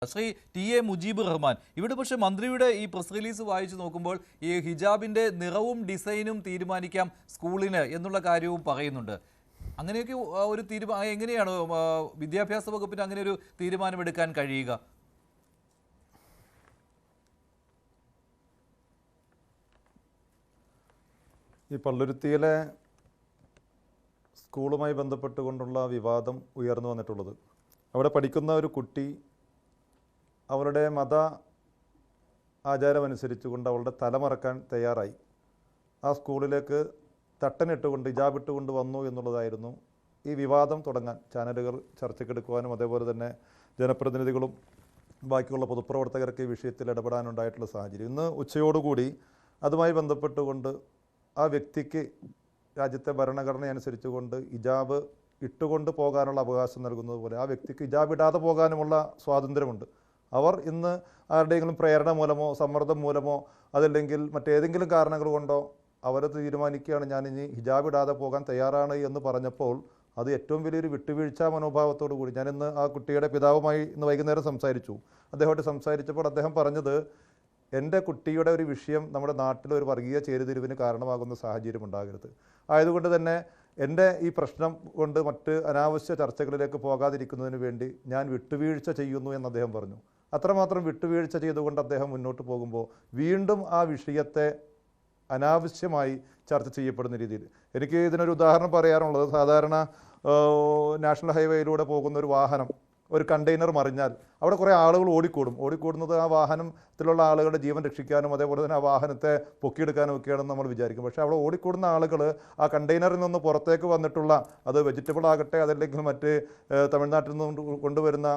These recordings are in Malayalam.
ശ്രീ ടി എ മുജീബ് റഹ്മാൻ ഇവിടെ പക്ഷേ മന്ത്രിയുടെ ഈ പ്രസ് റിലീസ് വായിച്ചു നോക്കുമ്പോൾ ഈ ഹിജാബിന്റെ നിറവും ഡിസൈനും തീരുമാനിക്കാം സ്കൂളിന് എന്നുള്ള കാര്യവും പറയുന്നുണ്ട്. അങ്ങനെയൊക്കെ ഒരു തീരുമാനം എങ്ങനെയാണ് വിദ്യാഭ്യാസ വകുപ്പിന് അങ്ങനെ ഒരു തീരുമാനമെടുക്കാൻ കഴിയുക? ഈ പള്ളുരുത്തിയിലെ സ്കൂളുമായി ബന്ധപ്പെട്ടുകൊണ്ടുള്ള വിവാദം ഉയർന്നു വന്നിട്ടുള്ളത്, അവിടെ പഠിക്കുന്ന ഒരു കുട്ടി അവരുടെ മത ആചാരമനുസരിച്ചുകൊണ്ട് അവളുടെ തലമറക്കാൻ തയ്യാറായി ആ സ്കൂളിലേക്ക് തട്ടനിട്ടുകൊണ്ട് ഹിജാബിട്ടുകൊണ്ട് വന്നു എന്നുള്ളതായിരുന്നു ഈ വിവാദം തുടങ്ങാൻ ചാനലുകൾ ചർച്ചയ്ക്കെടുക്കുവാനും അതേപോലെ തന്നെ ജനപ്രതിനിധികളും ബാക്കിയുള്ള പൊതുപ്രവർത്തകർക്ക് ഈ വിഷയത്തിൽ ഇടപെടാനുണ്ടായിട്ടുള്ള സാഹചര്യം. ഇന്ന് ഉച്ചയോടുകൂടി അതുമായി ബന്ധപ്പെട്ടുകൊണ്ട് ആ വ്യക്തിക്ക് രാജ്യത്തെ ഭരണഘടന അനുസരിച്ചുകൊണ്ട് ഹിജാബ് ഇട്ടുകൊണ്ട് പോകാനുള്ള അവകാശം നൽകുന്നത് പോലെ ആ വ്യക്തിക്ക് ഹിജാബ് ഇടാതെ പോകാനുമുള്ള സ്വാതന്ത്ര്യമുണ്ട്. അവർ ഇന്ന് ആരുടെയെങ്കിലും പ്രേരണ മൂലമോ സമ്മർദ്ദം മൂലമോ അതല്ലെങ്കിൽ മറ്റേതെങ്കിലും കാരണങ്ങൾ കൊണ്ടോ അവർ തീരുമാനിക്കുകയാണ് ഞാൻ ഇനി ഹിജാബ് ഇടാതെ പോകാൻ തയ്യാറാണ് എന്ന് പറഞ്ഞപ്പോൾ അത് ഏറ്റവും വലിയൊരു വിട്ടുവീഴ്ച മനോഭാവത്തോടു കൂടി ഞാനിന്ന് ആ കുട്ടിയുടെ പിതാവുമായി ഇന്ന് വൈകുന്നേരം സംസാരിച്ചു. അദ്ദേഹമായിട്ട് സംസാരിച്ചപ്പോൾ അദ്ദേഹം പറഞ്ഞത്, എൻ്റെ കുട്ടിയുടെ ഒരു വിഷയം നമ്മുടെ നാട്ടിൽ ഒരു വർഗീയ ചേരിതിരിവിന് കാരണമാകുന്ന സാഹചര്യം ഉണ്ടാകരുത്. ആയതുകൊണ്ട് തന്നെ എൻ്റെ ഈ പ്രശ്നം കൊണ്ട് മറ്റ് അനാവശ്യ ചർച്ചകളിലേക്ക് പോകാതിരിക്കുന്നതിന് വേണ്ടി ഞാൻ വിട്ടുവീഴ്ച ചെയ്യുന്നു എന്ന് അദ്ദേഹം പറഞ്ഞു. അത്രമാത്രം വിട്ടുവീഴ്ച ചെയ്തുകൊണ്ട് അദ്ദേഹം മുന്നോട്ട് പോകുമ്പോൾ വീണ്ടും ആ വിഷയത്തെ അനാവശ്യമായി ചർച്ച ചെയ്യപ്പെടുന്ന രീതിയിൽ എനിക്ക് ഇതിനൊരു ഉദാഹരണം പറയാനുള്ളത്, സാധാരണ നാഷണൽ ഹൈവേയിലൂടെ പോകുന്ന ഒരു വാഹനം ഒരു കണ്ടെയ്നർ മറിഞ്ഞാൽ അവിടെ കുറേ ആളുകൾ ഓടിക്കൂടുന്നത് ആ വാഹനത്തിലുള്ള ആളുകളുടെ ജീവൻ രക്ഷിക്കാനും അതേപോലെ തന്നെ ആ വാഹനത്തെ പൊക്കിയെടുക്കാനും ഒക്കെയാണെന്ന് നമ്മൾ വിചാരിക്കും. പക്ഷേ അവിടെ ഓടിക്കൂടുന്ന ആളുകൾ ആ കണ്ടെയ്നറിൽ നിന്ന് പുറത്തേക്ക് വന്നിട്ടുള്ള അത് വെജിറ്റബിൾ ആകട്ടെ അതല്ലെങ്കിൽ മറ്റ് തമിഴ്നാട്ടിൽ നിന്ന് കൊണ്ടുവരുന്ന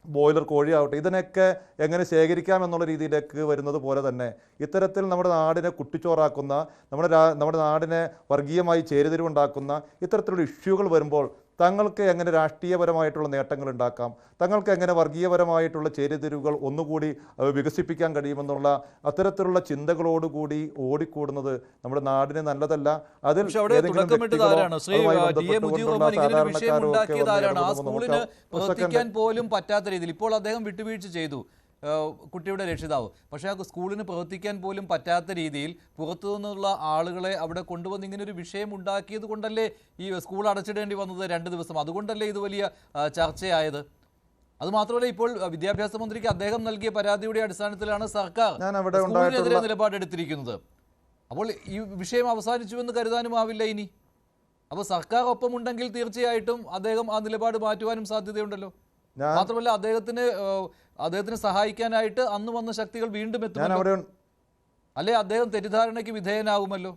ബോയിലർ കോഴിയാവട്ടെ ഇതിനൊക്കെ എങ്ങനെ ശേഖരിക്കാം എന്നുള്ള രീതിയിലേക്ക് വരുന്നത് പോലെ തന്നെ ഇത്തരത്തിൽ നമ്മുടെ നാടിനെ കുട്ടിച്ചോറാക്കുന്ന നമ്മുടെ നാടിനെ വർഗീയമായി ചേരിതിരിവുണ്ടാക്കുന്ന ഇത്തരത്തിലുള്ള ഇഷ്യൂകൾ വരുമ്പോൾ തങ്ങൾക്ക് എങ്ങനെ രാഷ്ട്രീയപരമായിട്ടുള്ള നേട്ടങ്ങൾ ഉണ്ടാക്കാം, തങ്ങൾക്ക് എങ്ങനെ വർഗീയപരമായിട്ടുള്ള ചേരിതിരിവുകൾ ഒന്നുകൂടി വികസിപ്പിക്കാൻ കഴിയുമെന്നുള്ള അത്തരത്തിലുള്ള ചിന്തകളോടുകൂടി ഓടിക്കൂടുന്നത് നമ്മുടെ നാടിന് നല്ലതല്ല. അതിൽ പോലും പറ്റാത്ത രീതിയിൽ ഇപ്പോൾ അദ്ദേഹം വിട്ടുവീഴ്ച ചെയ്തു കുട്ടിയുടെ രക്ഷിതാവ്. പക്ഷേ ആ സ്കൂളിന് പ്രവർത്തിക്കാൻ പോലും പറ്റാത്ത രീതിയിൽ പുറത്തു നിന്നുള്ള ആളുകളെ അവിടെ കൊണ്ടുവന്ന് ഇങ്ങനെ ഒരു വിഷയം ഉണ്ടാക്കിയത് കൊണ്ടല്ലേ ഈ സ്കൂൾ അടച്ചിടേണ്ടി വന്നത് 2 ദിവസം. അതുകൊണ്ടല്ലേ ഇത് വലിയ ചർച്ചയായത്. അതുമാത്രമല്ല, ഇപ്പോൾ വിദ്യാഭ്യാസ മന്ത്രിക്ക് അദ്ദേഹം നൽകിയ പരാതിയുടെ അടിസ്ഥാനത്തിലാണ് സർക്കാർ സ്കൂളിനെതിരെ നിലപാടെടുത്തിരിക്കുന്നത്. അപ്പോൾ ഈ വിഷയം അവസാനിച്ചുവെന്ന് കരുതാനും ആവില്ല ഇനി. അപ്പോൾ സർക്കാർ ഒപ്പമുണ്ടെങ്കിൽ തീർച്ചയായിട്ടും അദ്ദേഹം ആ നിലപാട് മാറ്റുവാനും സാധ്യതയുണ്ടല്ലോ. മാത്രമല്ല അദ്ദേഹത്തിന് സഹായിക്കാനായിട്ട് അന്ന് വന്ന ശക്തികൾ വീണ്ടും എത്തും. അല്ലെ അദ്ദേഹം തെറ്റിദ്ധാരണയ്ക്ക് വിധേയനാകുമല്ലോ.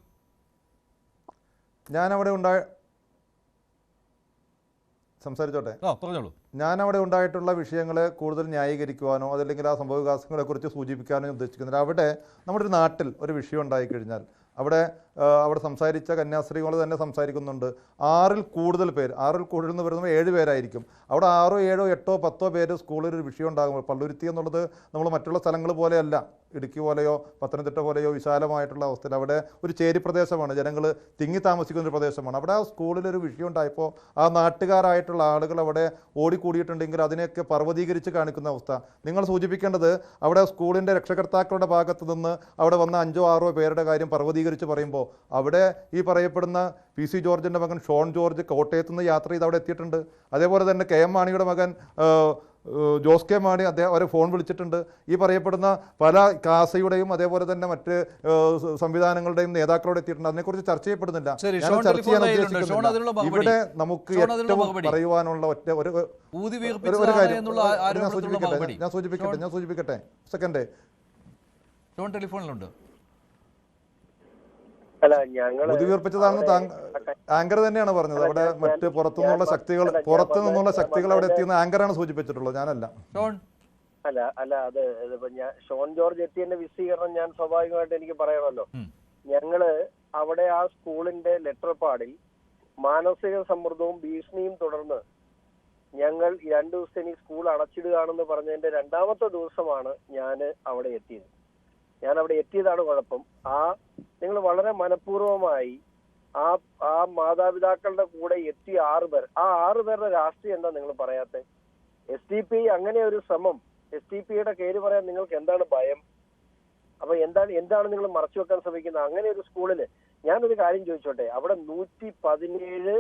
സംസാരിച്ചോട്ടെ, പറഞ്ഞോളൂ. ഞാനവിടെ ഉണ്ടായിട്ടുള്ള വിഷയങ്ങളെ കൂടുതൽ ന്യായീകരിക്കുവാനോ അതല്ലെങ്കിൽ ആ സംഭവവികാസങ്ങളെ കുറിച്ച് സൂചിപ്പിക്കാനോ ഉദ്ദേശിക്കുന്നില്ല. അവിടെ നമ്മുടെ ഒരു നാട്ടിൽ ഒരു വിഷയം ഉണ്ടായിക്കഴിഞ്ഞാൽ അവിടെ സംസാരിച്ച കന്യാസ്ത്രീകൾ തന്നെ സംസാരിക്കുന്നുണ്ട്. 6ൽ കൂടുതൽ എന്ന് പറയുമ്പോൾ 7 പേരായിരിക്കും. അവിടെ 6, 7, 8, 10 പേര് സ്കൂളിൽ ഒരു വിഷയം ഉണ്ടാകുമ്പോൾ പള്ളുരുത്തി എന്നുള്ളത് നമ്മൾ മറ്റുള്ള സ്ഥലങ്ങൾ പോലെയല്ല, ഇടുക്കി പോലെയോ പത്തനംതിട്ട പോലെയോ വിശാലമായിട്ടുള്ള അവസ്ഥയിൽ അവിടെ ഒരു ചേരി പ്രദേശമാണ്, ജനങ്ങൾ തിങ്ങി താമസിക്കുന്ന ഒരു പ്രദേശമാണ്. അവിടെ ആ സ്കൂളിലൊരു വിഷയം ഉണ്ടായപ്പോൾ ആ നാട്ടുകാരായിട്ടുള്ള ആളുകൾ അവിടെ ഓടിക്കൂടിയിട്ടുണ്ടെങ്കിൽ അതിനെയൊക്കെ പർവ്വതീകരിച്ച് കാണിക്കുന്ന അവസ്ഥ. നിങ്ങൾ സൂചിപ്പിക്കേണ്ടത് അവിടെ സ്കൂളിൻ്റെ രക്ഷകർത്താക്കളുടെ ഭാഗത്ത് നിന്ന് അവിടെ വന്ന 5, 6 പേരുടെ കാര്യം പർവ്വതീകരിച്ച് പറയുമ്പോൾ അവിടെ ഈ പറയപ്പെടുന്ന PC ജോർജിൻ്റെ മകൻ ഷോൺ ജോർജ് കോട്ടയത്ത് നിന്ന് യാത്ര ചെയ്ത് അവിടെ എത്തിയിട്ടുണ്ട്. അതേപോലെ തന്നെ KM മാണിയുടെ മകൻ ജോസ് കെ മാണി അവരെ ഫോൺ വിളിച്ചിട്ടുണ്ട്. ഈ പറയപ്പെടുന്ന പല കാസയുടെയും അതേപോലെ തന്നെ മറ്റ് സംവിധാനങ്ങളുടെയും നേതാക്കളോട് എത്തിയിട്ടുണ്ട്. അതിനെക്കുറിച്ച് ചർച്ച ചെയ്യപ്പെടുന്നില്ല. ചർച്ച ചെയ്യാൻ ഉദ്ദേശിക്കുന്നില്ല. ഇവിടെ നമുക്ക് ഏറ്റവും പറയുവാനുള്ള ഒരു കാര്യം ഞാൻ സൂചിപ്പിക്കട്ടെ സെക്കൻഡ്. ടെലിഫോണിലുണ്ട്. ഉയർപ്പിച്ചതാണെന്ന് ആങ്കർ തന്നെയാണ് പറഞ്ഞത്. അവിടെ മറ്റ് പുറത്തു നിന്നുള്ള ശക്തികൾ അവിടെ എത്തിയെന്ന് ആങ്കറാണ് സൂചിപ്പിച്ചിട്ടുള്ളത്, ഞാനല്ല. അത് ഷോൺ ജോർജ് എത്തിയതിന്റെ വിശദീകരണം ഞാൻ സ്വാഭാവികമായിട്ട് എനിക്ക് പറയണമല്ലോ. ഞങ്ങള് അവിടെ ആ സ്കൂളിന്റെ ലെറ്റർ പാഡിൽ മാനസിക സമ്മർദ്ദവും ഭീഷണിയും തുടർന്ന് ഞങ്ങൾ 2 ദിവസത്തിന് സ്കൂൾ അടച്ചിടുകയാണെന്ന് പറഞ്ഞതിന്റെ 2ാമത്തെ ദിവസമാണ് ഞാൻ അവിടെ എത്തിയത്. ഞാൻ അവിടെ എത്തിയതാണ് കുഴപ്പം. നിങ്ങൾ വളരെ മനഃപൂർവ്വമായി ആ മാതാപിതാക്കളുടെ കൂടെ എത്തിയ 6 പേർ, ആ 6 പേരുടെ രാഷ്ട്രീയം എന്താ നിങ്ങൾ പറയാത്തെ? SDP അങ്ങനെ ഒരു ശ്രമം STPയുടെ പേര് പറയാൻ നിങ്ങൾക്ക് എന്താണ് ഭയം? അപ്പൊ എന്താണ് നിങ്ങൾ മറച്ചു വെക്കാൻ ശ്രമിക്കുന്നത്? അങ്ങനെ ഒരു സ്കൂളില് ഞാനൊരു കാര്യം ചോദിച്ചോട്ടെ, അവിടെ 117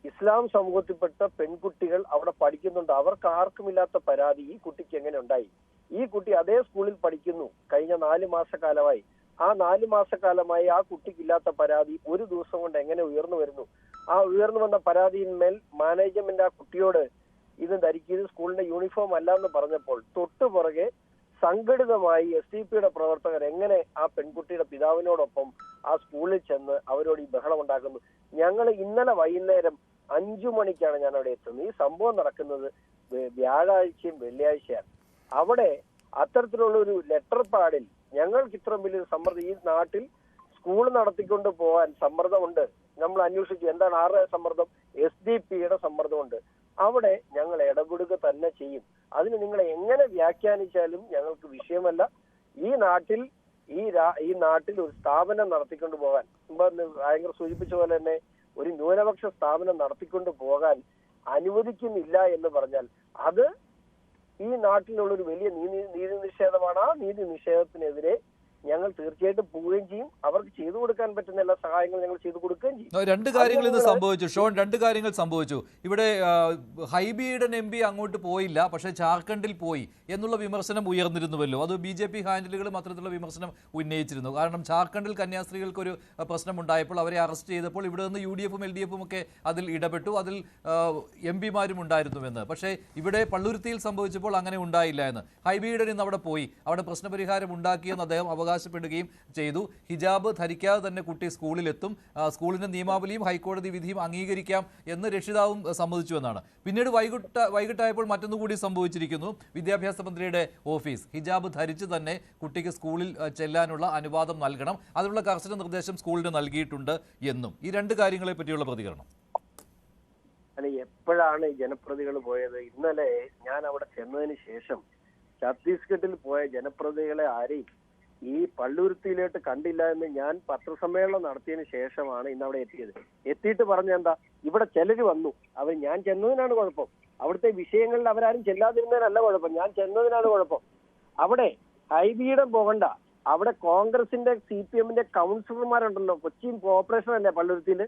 ഇസ്ലാം സമൂഹത്തിൽപ്പെട്ട പെൺകുട്ടികൾ അവിടെ പഠിക്കുന്നുണ്ട്. അവർക്ക് ആർക്കുമില്ലാത്ത പരാതി ഈ കുട്ടിക്ക് എങ്ങനെ ഉണ്ടായി? ഈ കുട്ടി അതേ സ്കൂളിൽ പഠിക്കുന്നു കഴിഞ്ഞ 4 മാസക്കാലമായി. ആ 4 മാസക്കാലമായി ആ കുട്ടിക്കില്ലാത്ത പരാതി ഒരു ദിവസം കൊണ്ട് എങ്ങനെ ഉയർന്നു വരുന്നു? ആ ഉയർന്നു വന്ന പരാതിയിന്മേൽ മാനേജ്മെന്റ് ആ കുട്ടിയോട് ഇത് ധരിക്കുന്നത് സ്കൂളിന്റെ യൂണിഫോം അല്ല എന്ന് പറഞ്ഞപ്പോൾ തൊട്ടു പുറകെ സംഘടിതമായി STPയുടെ പ്രവർത്തകർ എങ്ങനെ ആ പെൺകുട്ടിയുടെ പിതാവിനോടൊപ്പം ആ സ്കൂളിൽ ചെന്ന് അവരോട് ഈ ബഹളം ഉണ്ടാക്കുന്നു? ഞങ്ങൾ ഇന്നലെ വൈകുന്നേരം 5 മണിക്കാണ് ഞാൻ അവിടെ എത്തുന്നത്. ഈ സംഭവം നടക്കുന്നത് വ്യാഴാഴ്ചയും വെള്ളിയാഴ്ചയാണ്. അവിടെ അത്തരത്തിലുള്ള ഒരു ലെറ്റർ പാഡിൽ ഞങ്ങൾക്ക് ഇത്രയും വലിയൊരു സമ്മർദ്ദം, ഈ നാട്ടിൽ സ്കൂൾ നടത്തിക്കൊണ്ട് പോകാൻ സമ്മർദ്ദമുണ്ട്. നമ്മൾ അന്വേഷിച്ചു എന്താണ് ആരുടെ സമ്മർദ്ദം? SDPയുടെ സമ്മർദ്ദമുണ്ട്. അവിടെ ഞങ്ങൾ ഇടപെടുക തന്നെ ചെയ്യും. അതിന് നിങ്ങൾ എങ്ങനെ വ്യാഖ്യാനിച്ചാലും ഞങ്ങൾക്ക് വിഷയമല്ല. ഈ നാട്ടിൽ ഒരു സ്ഥാപനം നടത്തിക്കൊണ്ട് പോകാൻ, ഭയങ്കര സൂചിപ്പിച്ച പോലെ തന്നെ ഒരു ന്യൂനപക്ഷ സ്ഥാപനം നടത്തിക്കൊണ്ട് പോകാൻ അനുവദിക്കുന്നില്ല എന്ന് പറഞ്ഞാൽ അത് ഈ നാട്ടിലുള്ളൊരു വലിയ നീതി നിഷേധമാണ്. ആ നീതി നിഷേധത്തിനെതിരെ ഞങ്ങൾ തീർച്ചയായിട്ടും പോവുകയും ചെയ്യും. അവർക്ക് ചെയ്തു കൊടുക്കാൻ പറ്റുന്ന എല്ലാ സഹായങ്ങളും ഞങ്ങൾ ചെയ്തു കൊടുക്കുകയും ചെയ്യും. 2 കാര്യങ്ങൾ ഇന്ന് സംഭവിച്ചു ഷോൺ. 2 കാര്യങ്ങൾ സംഭവിച്ചു. ഇവിടെ ഹൈബിയുടെ MP അങ്ങോട്ട് പോയില്ല, പക്ഷേ ജാർഖണ്ഡിൽ പോയി എന്നുള്ള വിമർശനം ഉയർന്നിരുന്നുവല്ലോ. അത് BJP ഹാൻഡിലുകളും അത്തരത്തിലുള്ള വിമർശനം ഉന്നയിച്ചിരുന്നു. കാരണം ജാർഖണ്ഡിൽ കന്യാസ്ത്രീകൾക്കൊരു പ്രശ്നമുണ്ടായപ്പോൾ അവരെ അറസ്റ്റ് ചെയ്തപ്പോൾ ഇവിടെ നിന്ന് UDF-ഉം LDF-ഉം ഒക്കെ അതിൽ ഇടപെട്ടു. അതിൽ MP-മാരും ഉണ്ടായിരുന്നുവെന്ന്. പക്ഷേ ഇവിടെ പള്ളുരുത്തിയിൽ സംഭവിച്ചപ്പോൾ അങ്ങനെ ഉണ്ടായില്ല എന്ന്. ഹൈബിയുടെ ഇന്ന് അവിടെ പോയി, അവിടെ പ്രശ്നപരിഹാരം ഉണ്ടാക്കിയെന്ന് അദ്ദേഹം അവകാശപ്പെടുകയും ചെയ്തു. ഹിജാബ് ധരിക്കാതെ തന്നെ കുട്ടി സ്കൂളിലെത്തും, സ്കൂളിന്റെ നിയമാവലിയും ഹൈക്കോടതി വിധിയും അംഗീകരിക്കാം എന്ന് രക്ഷിതാവും സമ്മതിച്ചു എന്നാണ്. പിന്നീട് വൈകിട്ടായപ്പോൾ മറ്റൊന്നുകൂടി സംഭവിച്ചിരിക്കുന്നു. വിദ്യാഭ്യാസ മന്ത്രിയുടെ ഓഫീസ് ഹിജാബ് ധരിച്ച് തന്നെ കുട്ടിക്ക് സ്കൂളിൽ ചെല്ലാനുള്ള അനുവാദം നൽകണം, അതിനുള്ള കർശന നിർദ്ദേശം സ്കൂളിന് നൽകിയിട്ടുണ്ട് എന്നും. ഈ 2 കാര്യങ്ങളെ പറ്റിയുള്ള പ്രതികരണം. അല്ല, എപ്പോഴാണ് ഈ ജനപ്രതികൾ പോയത്? ഇന്നലെ ഞാൻ അവിടെ ചെന്നതിന് ശേഷം ഛത്തീസ്ഗഡിൽ പോയ ജനപ്രതികളെ ആരെയും ഈ പള്ളുരുത്തിയിലോട്ട് കണ്ടില്ല എന്ന് ഞാൻ പത്രസമ്മേളനം നടത്തിയതിനു ശേഷമാണ് ഇന്ന് അവിടെ എത്തിയത്. എത്തിയിട്ട് പറഞ്ഞ എന്താ, ഇവിടെ ചിലര് വന്നു, ഞാൻ ചെന്നതിനാണ് കുഴപ്പം. അവിടുത്തെ വിഷയങ്ങളിൽ അവരാരും ചെല്ലാതിരുന്നതിനല്ല കുഴപ്പം, ഞാൻ ചെന്നതിനാണ് കുഴപ്പം. അവിടെ ഹൈബിയുടെ പോകണ്ട, അവിടെ കോൺഗ്രസിന്റെ CPM-ന്റെ കൗൺസിലർമാരുണ്ടല്ലോ, കൊച്ചിൻ കോർപ്പറേഷൻ അല്ലേ പള്ളുരുത്തിയിൽ,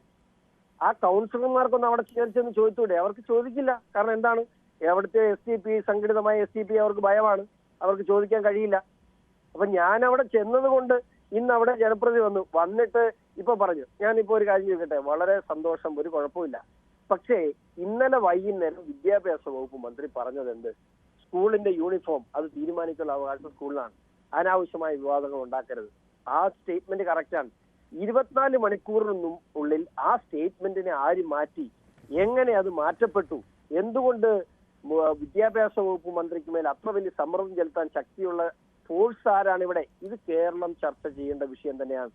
ആ കൗൺസിലർമാർക്കൊന്നും അവിടെ ചെന്ന് ചോദിച്ചൂടെ? അവർക്ക് ചോദിക്കില്ല. കാരണം എന്താണ്, അവിടുത്തെ STP സംഘടിതമായ STP അവർക്ക് ഭയമാണ്, അവർക്ക് ചോദിക്കാൻ കഴിയില്ല. അപ്പൊ ഞാൻ അവിടെ ചെന്നത് കൊണ്ട് ഇന്ന് അവിടെ ജനപ്രതി വന്നിട്ട് ഇപ്പൊ പറഞ്ഞു. ഞാനിപ്പോ ഒരു കാര്യം ചോദിക്കട്ടെ, വളരെ സന്തോഷം, ഒരു കുഴപ്പമില്ല. പക്ഷേ ഇന്നലെ വൈകുന്നേരം വിദ്യാഭ്യാസ വകുപ്പ് മന്ത്രി പറഞ്ഞത് എന്ത്? സ്കൂളിന്റെ യൂണിഫോം അത് തീരുമാനിക്കാനുള്ള അവകാശം സ്കൂളിനാണ്, അനാവശ്യമായ വിവാദങ്ങൾ ഉണ്ടാക്കരുത്. ആ സ്റ്റേറ്റ്മെന്റ് കറക്റ്റാണ്. 24 മണിക്കൂറിനും ഉള്ളിൽ ആ സ്റ്റേറ്റ്മെന്റിനെ ആര് മാറ്റി, എങ്ങനെ അത് മാറ്റപ്പെട്ടു, എന്തുകൊണ്ട് വിദ്യാഭ്യാസ വകുപ്പ് മന്ത്രിക്ക് മേൽ അത്ര വലിയ സമ്മർദ്ദം ചെലുത്താൻ ശക്തിയുള്ള ഫോഴ്സ് ആരാണ് ഇവിടെ? ഇത് കേരളം ചർച്ച ചെയ്യേണ്ട വിഷയം തന്നെയാണ്.